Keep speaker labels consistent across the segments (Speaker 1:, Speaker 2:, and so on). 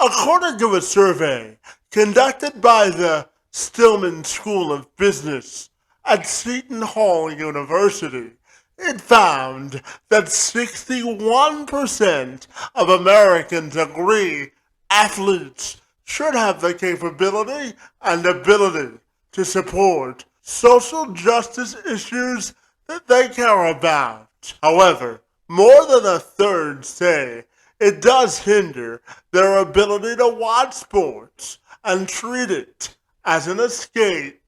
Speaker 1: According to a survey conducted by the Stillman School of Business at Seton Hall University, it found that 61% of Americans agree athletes should have the capability and ability to support social justice issues that they care about. However, more than a third say it does hinder their ability to watch sports and treat it as an escape.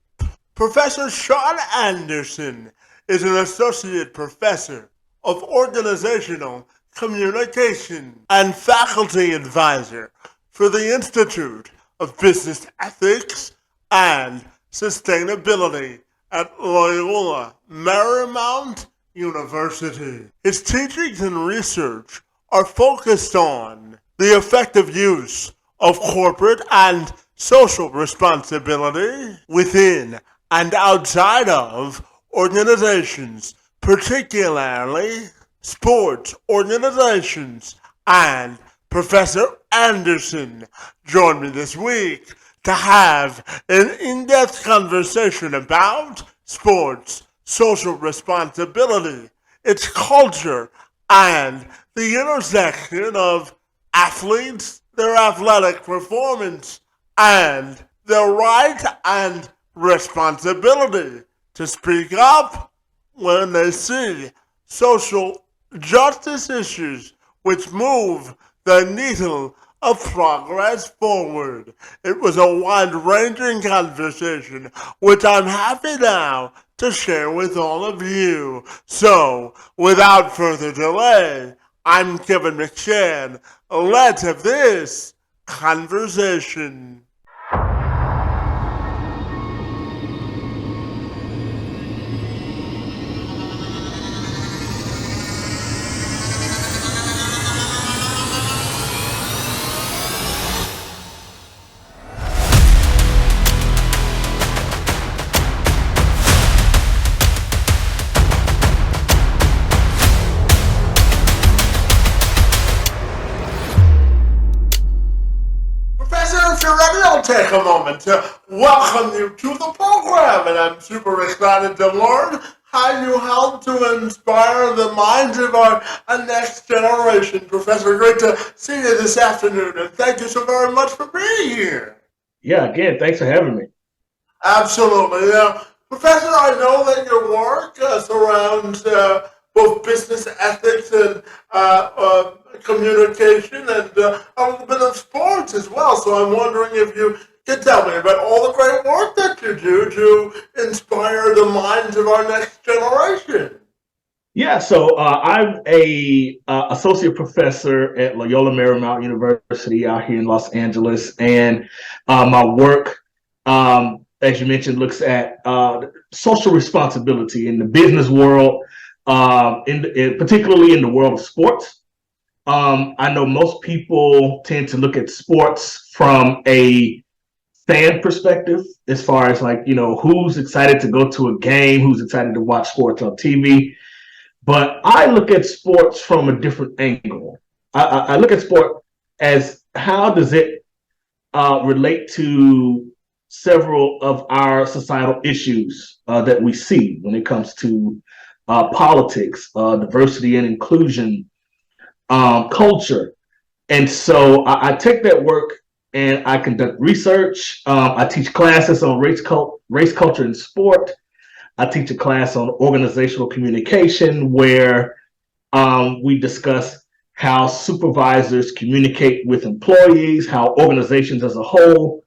Speaker 1: Professor Shaun Anderson is an associate professor of organizational communication and faculty advisor for the Institute of Business Ethics and Sustainability at Loyola Marymount University. His teachings and research are focused on the effective use of corporate and social responsibility within and outside of organizations, particularly sports organizations. And Professor Anderson joined me this week to have an in-depth conversation about sports, social responsibility, its culture, and the intersection of athletes, their athletic performance, and their right and responsibility to speak up when they see social justice issues which move the needle of progress forward. It was a wide-ranging conversation, which I'm happy now to share with all of you. So, without further delay, I'm Kevin McShann. Let's have this conversation. If you're ready, I'll take a moment to welcome you to the program, and I'm super excited to learn how you help to inspire the minds of our next generation. Professor, great to see you this afternoon, and thank you so very much for being here.
Speaker 2: Yeah, again, thanks for having me.
Speaker 1: Absolutely. Now, Professor, I know that your work surrounds both business ethics and communication and a little bit of sports as well. So I'm wondering if you can tell me about all the great work that you do to inspire the minds of our next generation.
Speaker 2: Yeah, so I'm a associate professor at Loyola Marymount University out here in Los Angeles, and my work, as you mentioned, looks at social responsibility in the business world, particularly in the world of sports. I know most people tend to look at sports from a fan perspective, as far as like, who's excited to go to a game, who's excited to watch sports on TV. But I look at sports from a different angle. I look at sport as how does it relate to several of our societal issues that we see when it comes to politics, diversity and inclusion, culture. And so I take that work and I conduct research. I teach classes on race culture, and sport. I teach a class on organizational communication where we discuss how supervisors communicate with employees, how organizations as a whole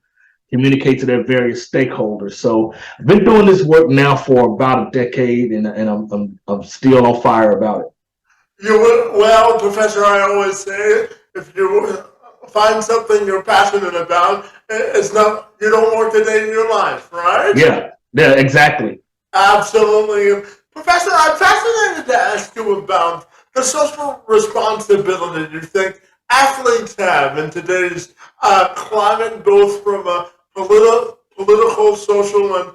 Speaker 2: communicate to their various stakeholders. So I've been doing this work now for about a decade, and I'm still on fire about it.
Speaker 1: Well, Professor, I always say if you find something you're passionate about, it's not, you don't work a day in your life, right?
Speaker 2: Yeah, exactly.
Speaker 1: Absolutely. Professor, I'm fascinated to ask you about the social responsibility you think athletes have in today's climate, both from a political, social, and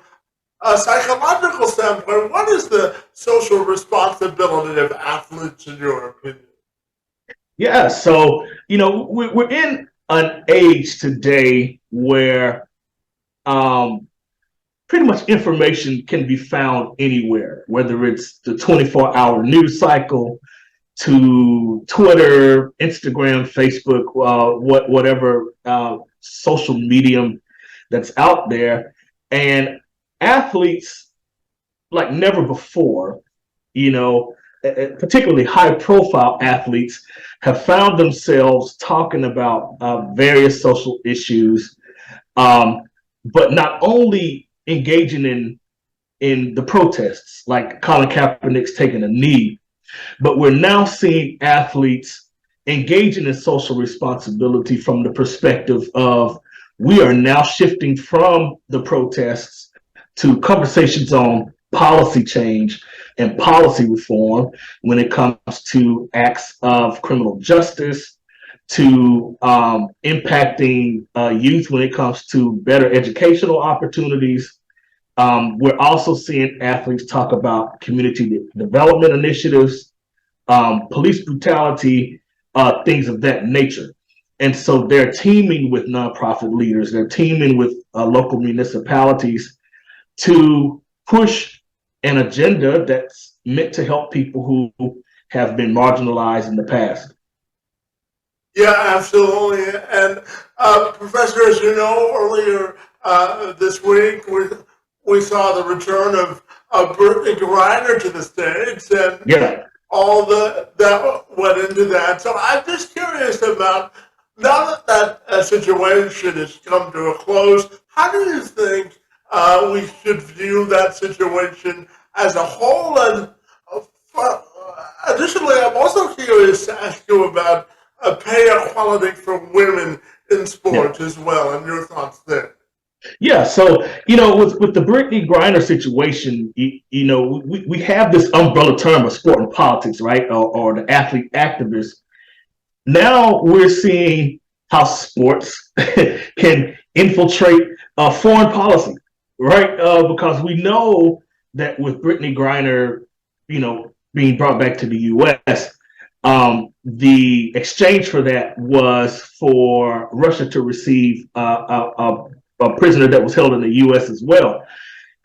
Speaker 1: a psychological standpoint. What is the social responsibility of athletes, in your opinion?
Speaker 2: Yeah, so we're in an age today where pretty much information can be found anywhere, whether it's the 24-hour news cycle to Twitter, Instagram, Facebook, whatever social medium that's out there. And athletes, like never before, you know, particularly high profile athletes, have found themselves talking about various social issues, but not only engaging in the protests, like Colin Kaepernick's taking a knee, but we're now seeing athletes engaging in social responsibility from the perspective of we are now shifting from the protests to conversations on policy change and policy reform when it comes to acts of criminal justice, to impacting youth when it comes to better educational opportunities. We're also seeing athletes talk about community development initiatives, police brutality, things of that nature. And so they're teaming with nonprofit leaders, they're teaming with local municipalities to push an agenda that's meant to help people who have been marginalized in the past.
Speaker 1: Yeah, absolutely. And Professor, as you know, earlier this week we saw the return of Brittany Griner to the stage, and
Speaker 2: Yeah.
Speaker 1: all that went into that. So I'm just curious about, now that situation has come to a close, how do you think we should view that situation as a whole? And additionally, I'm also curious to ask you about pay equality for women in sports as well, and your thoughts there.
Speaker 2: Yeah, so with the Brittany Griner situation, we have this umbrella term of sport and politics, right, or the athlete activist. Now we're seeing how sports can infiltrate foreign policy, right? Because we know that with Brittany Griner, being brought back to the U.S., the exchange for that was for Russia to receive a prisoner that was held in the U.S. as well.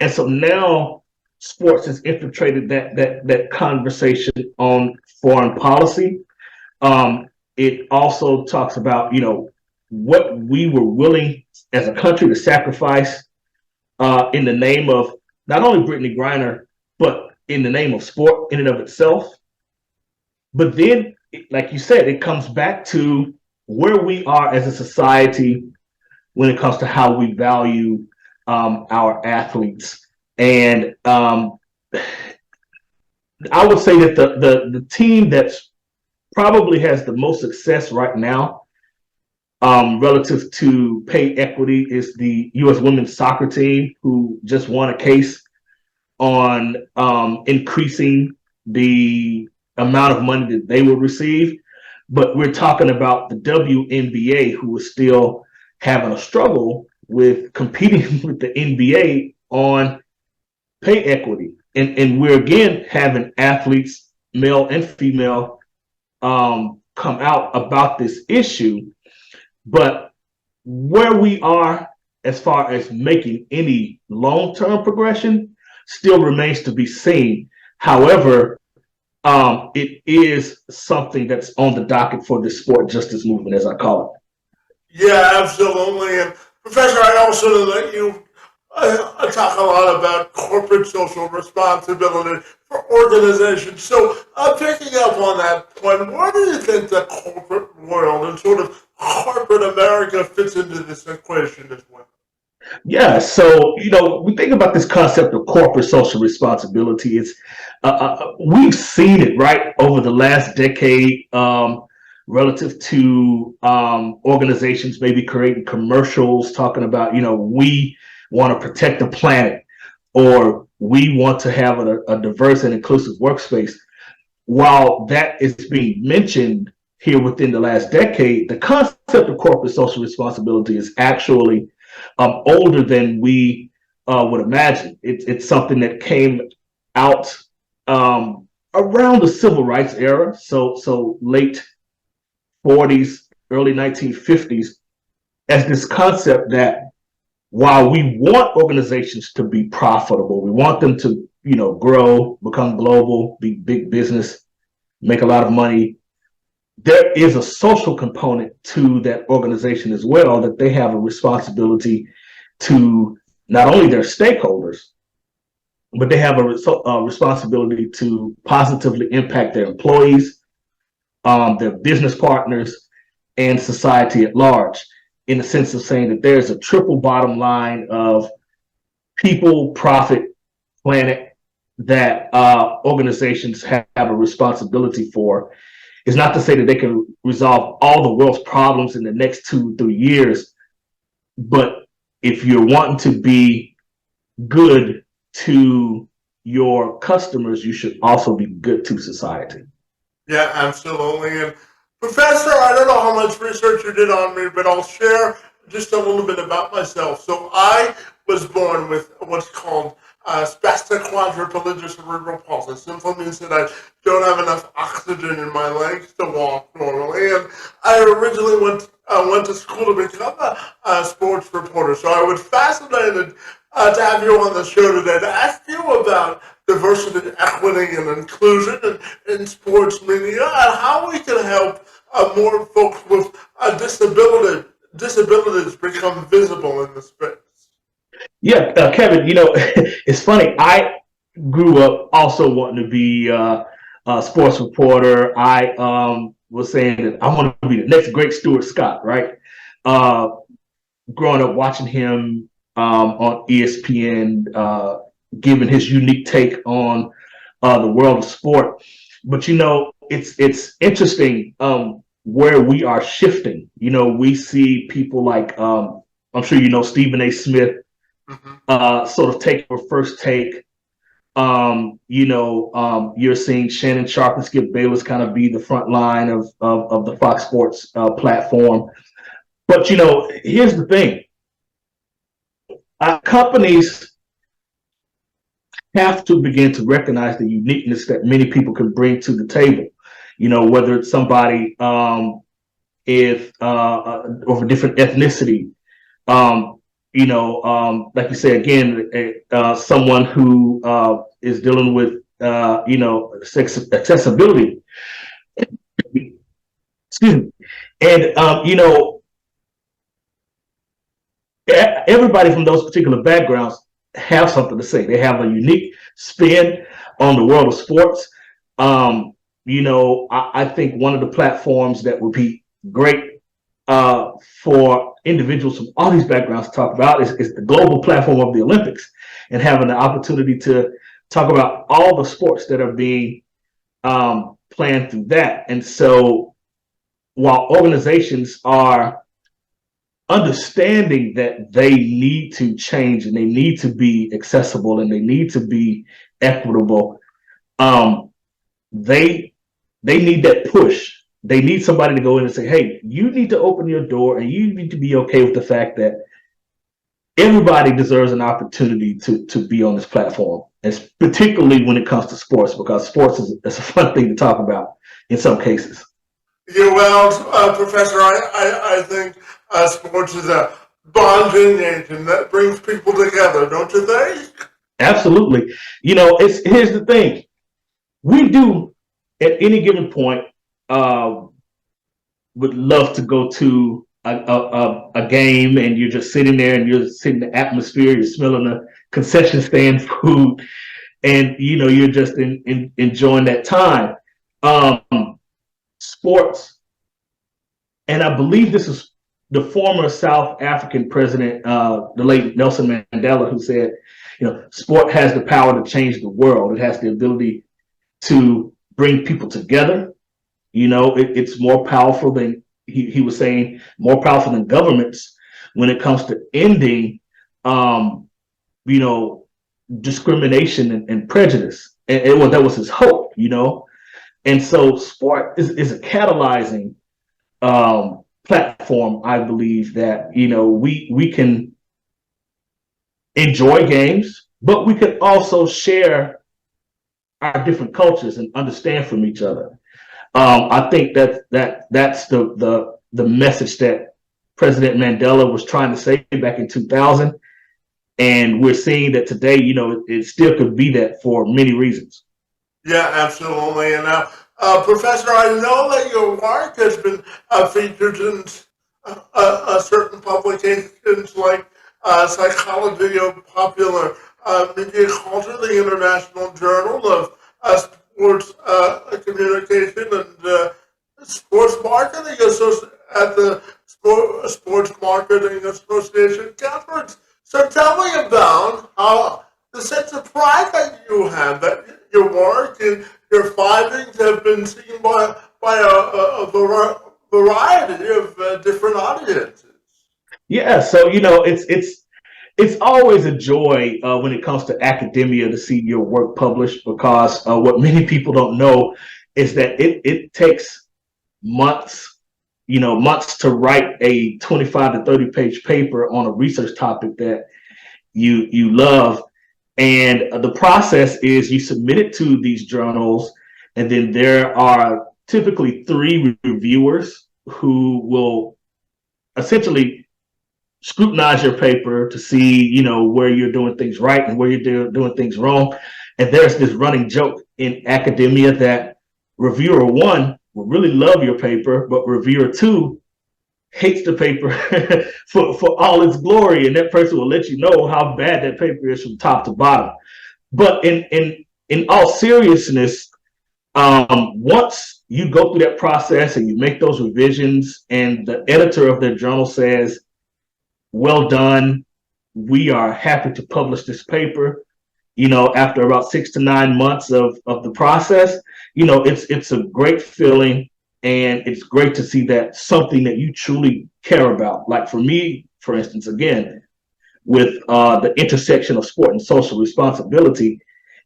Speaker 2: And so now sports has infiltrated that conversation on foreign policy. It also talks about what we were willing as a country to sacrifice in the name of not only Brittany Griner, but in the name of sport in and of itself. But then, like you said, it comes back to where we are as a society when it comes to how we value our athletes. And I would say that the team that's probably has the most success right now relative to pay equity is the U.S. women's soccer team, who just won a case on increasing the amount of money that they will receive. But we're talking about the WNBA, who is still having a struggle with competing with the NBA on pay equity. And we're again having athletes, male and female, come out about this issue. But where we are as far as making any long-term progression still remains to be seen. However, it is something that's on the docket for the sport justice movement, as I call it.
Speaker 1: Yeah, absolutely. And Professor, I also know that you talk a lot about corporate social responsibility for organizations. So picking up on that point, where do you think the corporate world and sort of corporate America fits into this equation as well?
Speaker 2: Yeah, so we think about this concept of corporate social responsibility. It's we've seen it right over the last decade, relative to organizations maybe creating commercials talking about we want to protect the planet, or we want to have a diverse and inclusive workspace. While that is being mentioned here within the last decade, the concept of corporate social responsibility is actually older than we would imagine. It's something that came out around the civil rights era, so late 40s, early 1950s as this concept that while we want organizations to be profitable, we want them to, grow, become global, be big business, make a lot of money, there is a social component to that organization as well, that they have a responsibility to not only their stakeholders, but they have a responsibility to positively impact their employees, their business partners, and society at large, in the sense of saying that there's a triple bottom line of people, profit, planet, that organizations have a responsibility for. It's not to say that they can resolve all the world's problems in the next 2-3 years, but if you're wanting to be good to your customers, you should also be good to society.
Speaker 1: Yeah, absolutely. And Professor, I don't know how much research you did on me, but I'll share just a little bit about myself. So I was born with what's called spastic quadriplegia cerebral palsy. Simply means that I don't have enough oxygen in my legs to walk normally. And I originally went to school to become a sports reporter. So I was fascinated to have you on the show today to ask you about diversity, equity, and inclusion in sports media, and how we can help more folks with disabilities become visible in the space.
Speaker 2: Yeah, Kevin, it's funny. I grew up also wanting to be a sports reporter. I was saying that I want to be the next great Stuart Scott, right? Uh, Growing up watching him on ESPN, giving his unique take on the world of sport. But it's interesting where we are shifting. We see people like I'm sure Stephen A. Smith sort of take a first take. You're seeing Shannon Sharp and Skip Bayless kind of be the front line of the Fox Sports platform. But here's the thing: companies have to begin to recognize the uniqueness that many people can bring to the table. Whether it's somebody if of a different ethnicity, like you say again, someone who is dealing with sex accessibility. Excuse me, and everybody from those particular backgrounds have something to say. They have a unique spin on the world of sports. I think one of the platforms that would be great for individuals from all these backgrounds to talk about is the global platform of the Olympics, and having the opportunity to talk about all the sports that are being planned through that. And so while organizations are understanding that they need to change and they need to be accessible and they need to be equitable, they need that push. They need somebody to go in and say, hey, you need to open your door, and you need to be okay with the fact that everybody deserves an opportunity to be on this platform, and particularly when it comes to sports, because sports is a fun thing to talk about in some cases.
Speaker 1: Yeah, well, Professor, I think sports is a bonding agent that brings people together, don't you think?
Speaker 2: Absolutely. Here's the thing. We do, at any given point, would love to go to a game, and you're just sitting there and you're sitting in the atmosphere, you're smelling the concession stand food, and you're just enjoying that time. Sports, and I believe this is the former South African president, the late Nelson Mandela, who said, sport has the power to change the world. It has the ability to bring people together. It's more powerful than, he was saying, more powerful than governments when it comes to ending, discrimination and prejudice. And that was his hope, And so sport is a catalyzing platform, I believe, that, we can enjoy games, but we can also share our different cultures and understand from each other. I think that's the the message that President Mandela was trying to say back in 2000. And we're seeing that today, it still could be that for many reasons.
Speaker 1: Yeah, absolutely. And Professor, I know that your work has been featured in certain publications like Psychology of Popular Media Culture, the International Journal of Sports Communication and Sports Marketing at the Sports Marketing Association Conference. So tell me about how the sense of pride that you have, that your work and your findings have been seen by a variety of different audiences.
Speaker 2: Yeah, so it's always a joy when it comes to academia to see your work published, because what many people don't know is that it takes months, months to write a 25 to 30 page paper on a research topic that you love. And the process is you submit it to these journals, and then there are typically 3 reviewers who will essentially scrutinize your paper to see, where you're doing things right and where you're doing things wrong. And there's this running joke in academia that reviewer 1 will really love your paper, but reviewer 2 hates the paper for all its glory, and that person will let you know how bad that paper is from top to bottom. But in all seriousness, once you go through that process and you make those revisions, and the editor of the journal says, "Well done, we are happy to publish this paper," after about 6 to 9 months of the process, it's a great feeling. And it's great to see that something that you truly care about. Like for me, for instance, again, with the intersection of sport and social responsibility,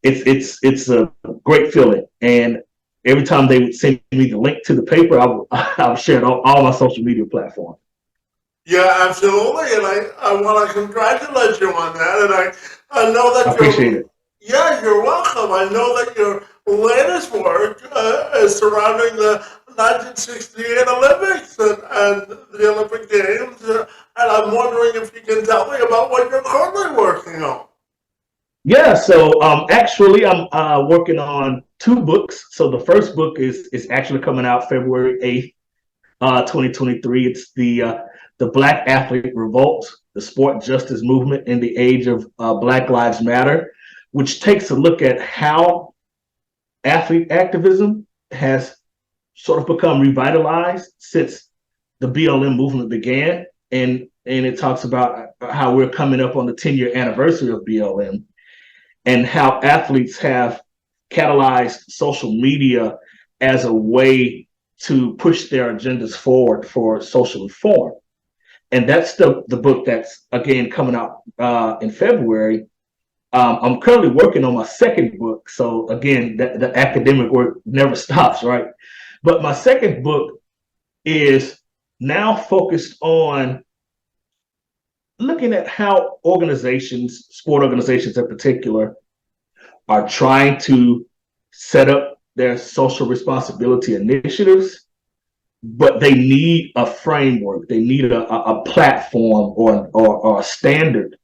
Speaker 2: it's a great feeling. And every time they would send me the link to the paper, I would share it on all my social media platforms.
Speaker 1: Yeah, absolutely, and I want to congratulate you on that. And I know
Speaker 2: I
Speaker 1: that
Speaker 2: appreciate it.
Speaker 1: yeah, you're welcome. I know that your latest work is surrounding the 1968 Olympics and the Olympic Games, and I'm wondering if you can tell me about what you're currently working on.
Speaker 2: Yeah, so actually, I'm working on 2 books. So the first book is actually coming out February 8th, 2023. It's the Black Athlete Revolt, the Sport Justice Movement in the Age of Black Lives Matter, which takes a look at how athlete activism has sort of become revitalized since the BLM movement began. And it talks about how we're coming up on the 10-year anniversary of BLM, and how athletes have catalyzed social media as a way to push their agendas forward for social reform. And that's the book that's, again, coming out in February. I'm currently working on my second book. So again, the academic work never stops, right? But my second book is now focused on looking at how organizations, sport organizations in particular, are trying to set up their social responsibility initiatives, but they need a framework. They need a platform or a standard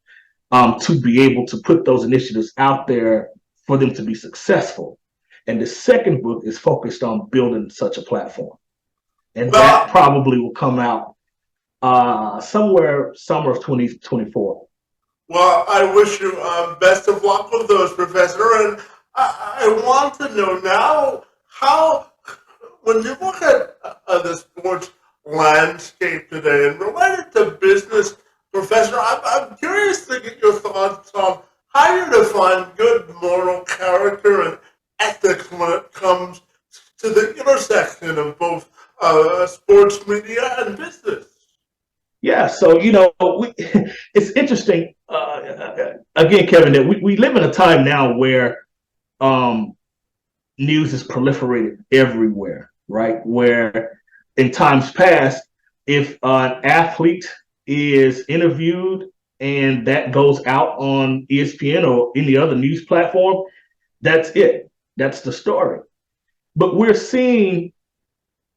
Speaker 2: to be able to put those initiatives out there for them to be successful. And the second book is focused on building such a platform. And that
Speaker 1: Well,
Speaker 2: probably will come out somewhere summer of 2024.
Speaker 1: well, I wish you best of luck with those, Professor. And I want to know now how, when you look at the sports landscape today and related to business, Professor, I'm curious to get your thoughts on how you define good moral character and ethics when it comes to the intersection of both sports media and business.
Speaker 2: Yeah, so it's interesting. Again, Kevin, that we live in a time now where um, news is proliferated everywhere, right? Where in times past, if an athlete is interviewed and that goes out on ESPN or any other news platform, that's it. That's the story. But we're seeing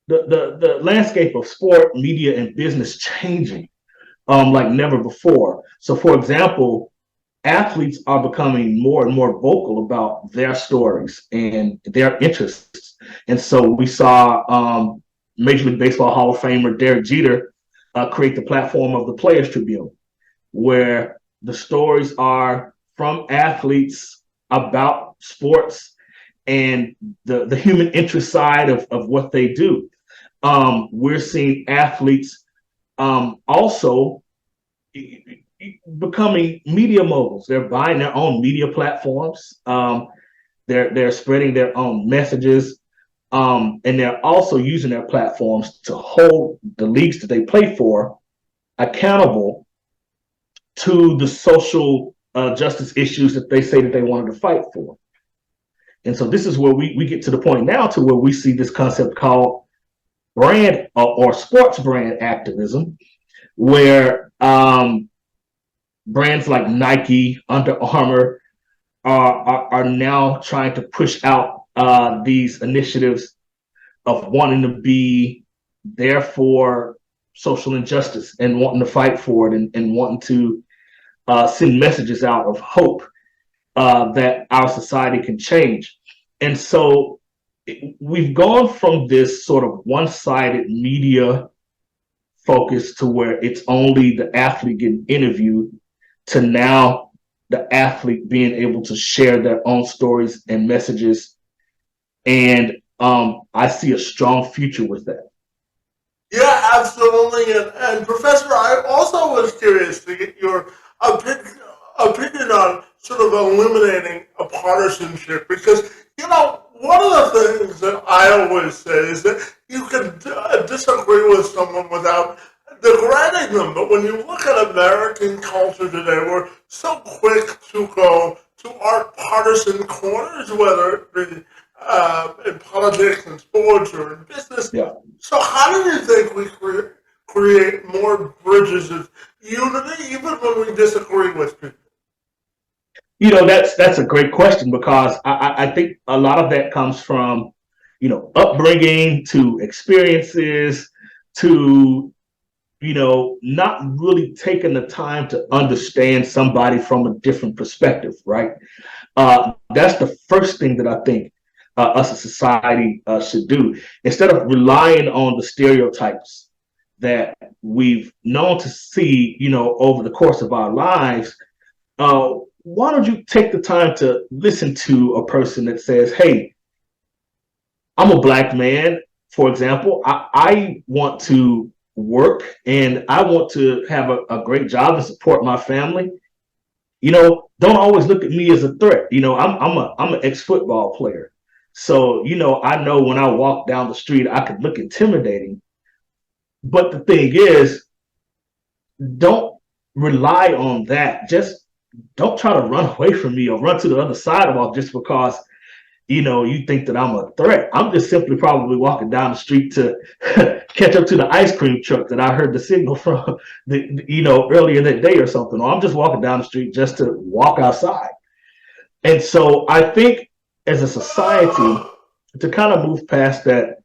Speaker 2: the landscape of sport, media, and business changing like never before. So, for example, athletes are becoming more and more vocal about their stories and their interests. And so we saw Major League Baseball Hall of Famer Derek Jeter create the platform of the Players Tribune, where the stories are from athletes about sports and the human interest side of what they do. We're seeing athletes also becoming media moguls. They're buying their own media platforms. They're spreading their own messages, and they're also using their platforms to hold the leagues that they play for accountable to the social justice issues that they say that they wanted to fight for. And so this is where we get to the point now to where we see this concept called brand or sports brand activism, where brands like Nike, Under Armour are now trying to push out these initiatives of wanting to be there for social injustice and wanting to fight for it and wanting to send messages out of hope that our society can change. And so we've gone from this sort of one-sided media focus to where it's only the athlete getting interviewed to now the athlete being able to share their own stories and messages. And I see a strong future with that.
Speaker 1: Yeah, absolutely. And Professor, I also was curious to get your opinion on sort of eliminating a partisanship because, one of the things that I always say is that you can disagree with someone without degrading them. But when you look at American culture today, we're so quick to go to our partisan corners, whether it be in politics and sports or in business.
Speaker 2: Yeah.
Speaker 1: So how do you think we create more bridges of unity even when we disagree with people?
Speaker 2: That's a great question because I think a lot of that comes from, upbringing to experiences to, not really taking the time to understand somebody from a different perspective, right? That's the first thing that I think us as a society should do. Instead of relying on the stereotypes that we've known to see, over the course of our lives, why don't you take the time to listen to a person that says, hey, I'm a Black man, for example. I want to work and I want to have a great job and support my family. Don't always look at me as a threat. I'm an ex-football player. So, I know when I walk down the street, I could look intimidating. But the thing is, don't rely on that. Just don't try to run away from me or run to the other side of just because, you think that I'm a threat. I'm just simply probably walking down the street to catch up to the ice cream truck that I heard the signal from, earlier that day or something. Or I'm just walking down the street just to walk outside. And so I think as a society, to kind of move past that,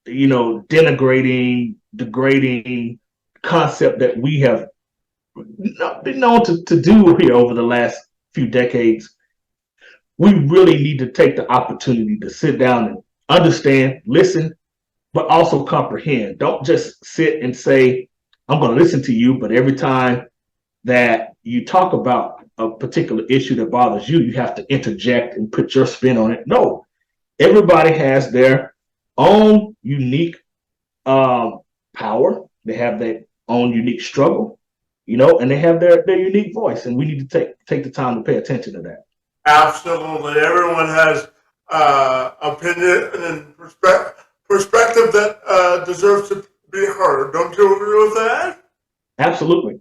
Speaker 2: denigrating, degrading concept that we have been known to do here over the last few decades, we really need to take the opportunity to sit down and understand, listen, but also comprehend. Don't just sit and say, I'm going to listen to you, but every time that you talk about a particular issue that bothers you, you have to interject and put your spin on it. No, everybody has their own unique power. They have their own unique struggle, and they have their unique voice. And we need to take the time to pay attention to that.
Speaker 1: Absolutely. Everyone has opinion and perspective that deserves to be heard. Don't you agree with that?
Speaker 2: Absolutely.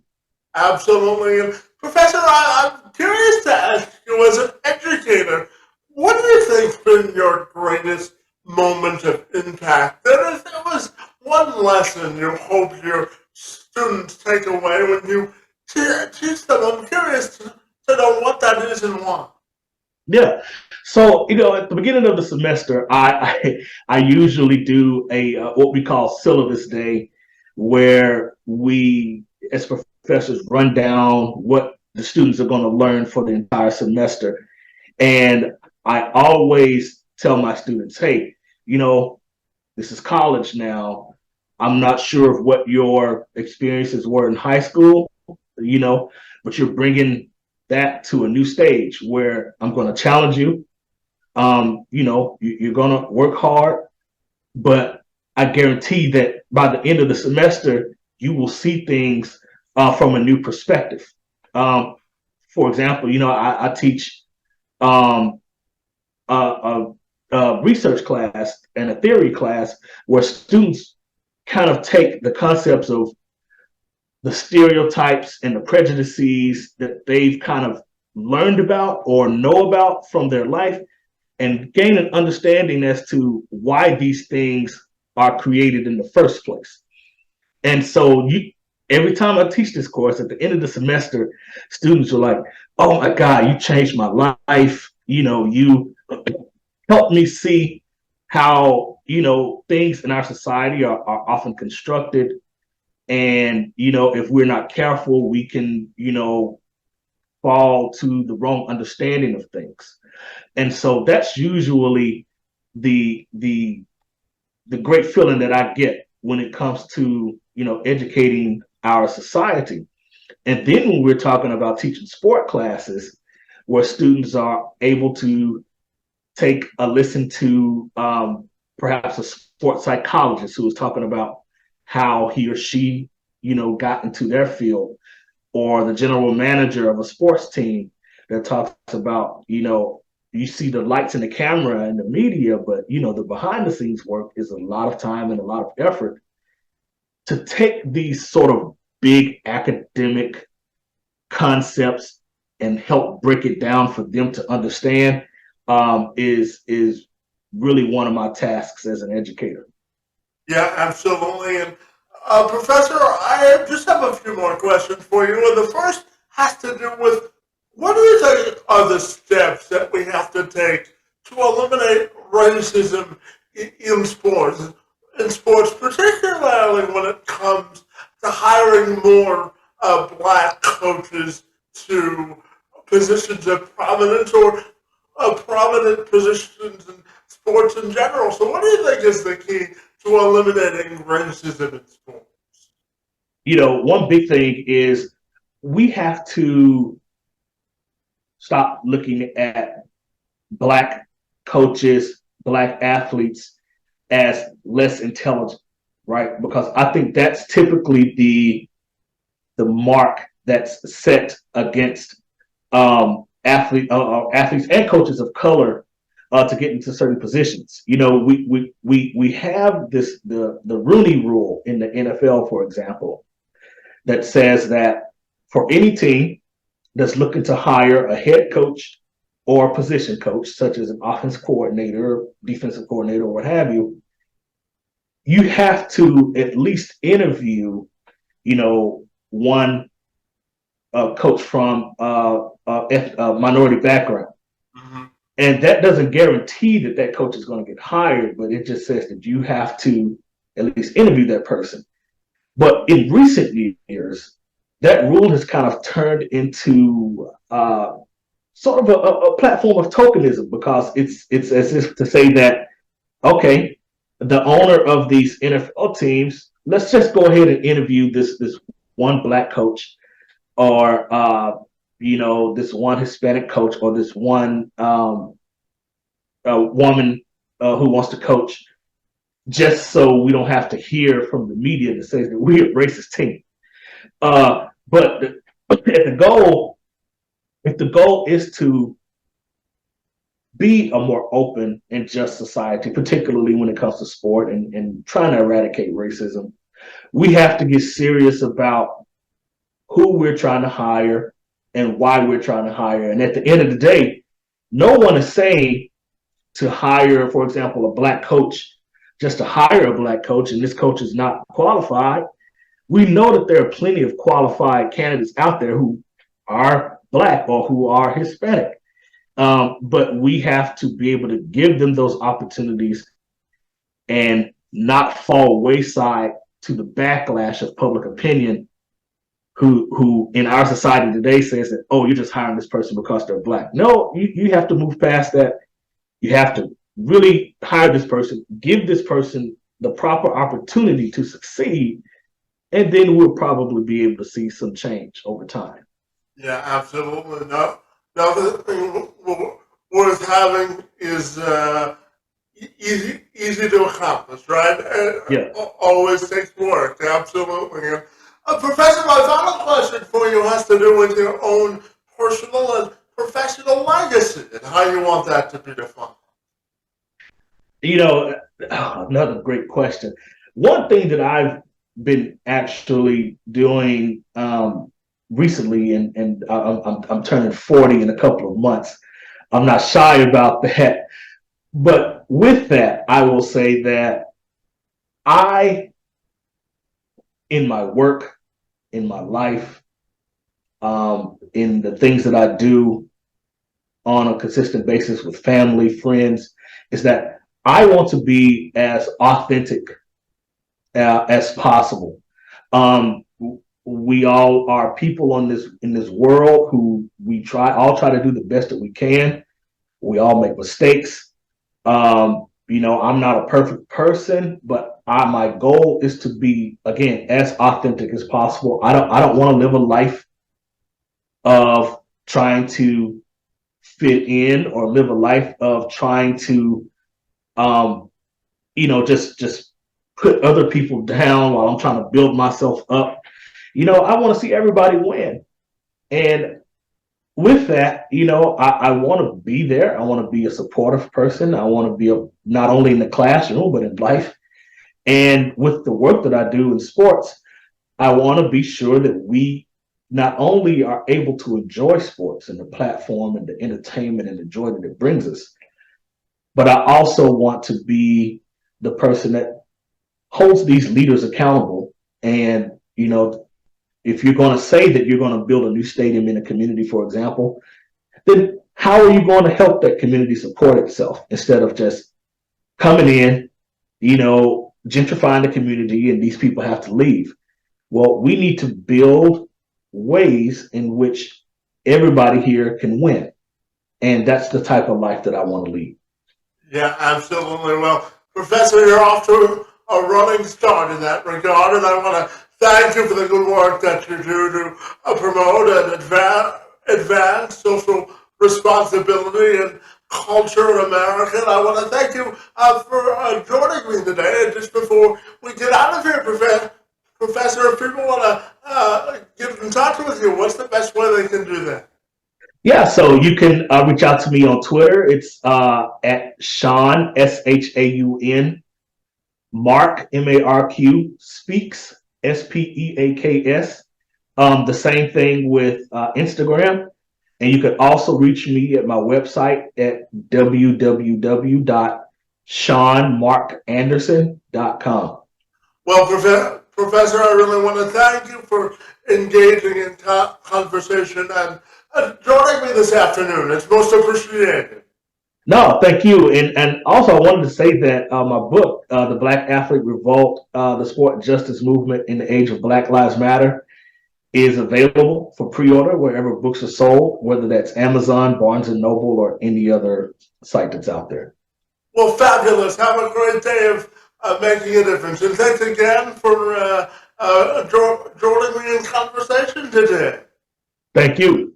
Speaker 1: Absolutely. And Professor, I'm curious to ask you, as an educator, what do you think's been your greatest moment of impact? And if there was one lesson you hope your students take away when you teach them, I'm curious to know what that is and why.
Speaker 2: Yeah. So, at the beginning of the semester, I usually do a what we call syllabus day, where we, as professors, run down what the students are going to learn for the entire semester. And I always tell my students, hey, you know, this is college now. I'm not sure of what your experiences were in high school, you know, but you're bringing that to a new stage where I'm going to challenge you. You're going to work hard, but I guarantee that by the end of the semester, you will see things from a new perspective. Um, for example, I teach um, a, a research class and a theory class where students kind of take the concepts of the stereotypes and the prejudices that they've kind of learned about or know about from their life and gain an understanding as to why these things are created in the first place. And so every time I teach this course at the end of the semester, students are like, oh my God, you changed my life. You helped me see how, things in our society are often constructed. And, if we're not careful, we can, fall to the wrong understanding of things. And so that's usually the the great feeling that I get when it comes to, educating our society. And then when we're talking about teaching sport classes, where students are able to take a listen to perhaps a sports psychologist who is talking about how he or she, got into their field, or the general manager of a sports team that talks about, you see the lights and the camera and the media, but the behind the scenes work is a lot of time and a lot of effort to take these sort of big academic concepts and help break it down for them to understand is really one of my tasks as an educator.
Speaker 1: Yeah, absolutely. And Professor, I just have a few more questions for you. And the first has to do with what do you think are the steps that we have to take to eliminate racism in sports? In sports, particularly when it comes to hiring more black coaches to positions of prominence or prominent positions in sports in general. So, what do you think is the key to eliminating racism in sports?
Speaker 2: One big thing is we have to stop looking at black coaches, black athletes as less intelligent, right? Because I think that's typically the mark that's set against athletes and coaches of color to get into certain positions. We have the Rooney Rule in the NFL, for example, that says that for any team that's looking to hire a head coach or a position coach, such as an offense coordinator, defensive coordinator, or what have you, you have to at least interview, one coach from a minority background. Mm-hmm. And that doesn't guarantee that that coach is going to get hired, but it just says that you have to at least interview that person. But in recent years, that rule has kind of turned into sort of a platform of tokenism, because it's as if to say that, okay, the owner of these NFL teams, let's just go ahead and interview this one black coach, or this one Hispanic coach, or this one woman who wants to coach, just so we don't have to hear from the media that says that we're a racist team. But if the goal is to be a more open and just society, particularly when it comes to sport and trying to eradicate racism, we have to get serious about who we're trying to hire and why we're trying to hire. And at the end of the day, no one is saying to hire, for example, a black coach just to hire a black coach, and this coach is not qualified. We know that there are plenty of qualified candidates out there who are black or who are Hispanic. But we have to be able to give them those opportunities and not fall wayside to the backlash of public opinion who in our society today says that, oh, you're just hiring this person because they're black. No, you have to move past that. You have to really hire this person, give this person the proper opportunity to succeed, and then we'll probably be able to see some change over time.
Speaker 1: Yeah, absolutely. No, another thing worth having is easy to accomplish, right?
Speaker 2: Yeah.
Speaker 1: Always takes work. Absolutely. Professor, my final question for you has to do with your own personal and professional legacy and how you want that to be defined.
Speaker 2: Another great question. One thing that I've been actually doing recently, and I'm turning 40 in a couple of months. I'm not shy about that. But with that, I will say that in my work, in my life, in the things that I do on a consistent basis with family, friends, is that I want to be as authentic as possible. We all are people in this world who we all try to do the best that we can. We all make mistakes. I'm not a perfect person, but my goal is to be, again, as authentic as possible. I don't want to live a life of trying to fit in or live a life of trying to, just put other people down while I'm trying to build myself up. I want to see everybody win. And with that, I want to be there. I want to be a supportive person. I want to be not only in the classroom, but in life. And with the work that I do in sports, I want to be sure that we not only are able to enjoy sports and the platform and the entertainment and the joy that it brings us, but I also want to be the person that holds these leaders accountable. And, if you're going to say that you're going to build a new stadium in a community, for example, then how are you going to help that community support itself instead of just coming in, gentrifying the community and these people have to leave? Well, we need to build ways in which everybody here can win. And that's the type of life that I want to lead.
Speaker 1: Yeah, absolutely. Well, Professor, you're off to a running start in that regard, and I want to thank you for the good work that you do to promote and advance social responsibility and culture in America. And I want to thank you for joining me today. And just before we get out of here, Professor, if people want to get in touch with you, what's the best way they can do that?
Speaker 2: Yeah, so you can reach out to me on Twitter. It's at Shaun, SHAUN, Mark, MARQ, Speaks, SPEAKS. The same thing with Instagram. And you can also reach me at my website at www.ShaunMarkAnderson.com.
Speaker 1: Well, Professor, I really want to thank you for engaging in conversation and joining me this afternoon. It's most appreciated.
Speaker 2: No, thank you. And also I wanted to say that my book, The Black Athlete Revolt, the Sport Justice Movement in the Age of Black Lives Matter, is available for pre-order wherever books are sold, whether that's Amazon, Barnes & Noble, or any other site that's out there.
Speaker 1: Well, fabulous. Have a great day of making a difference. And thanks again for joining me in conversation today.
Speaker 2: Thank you.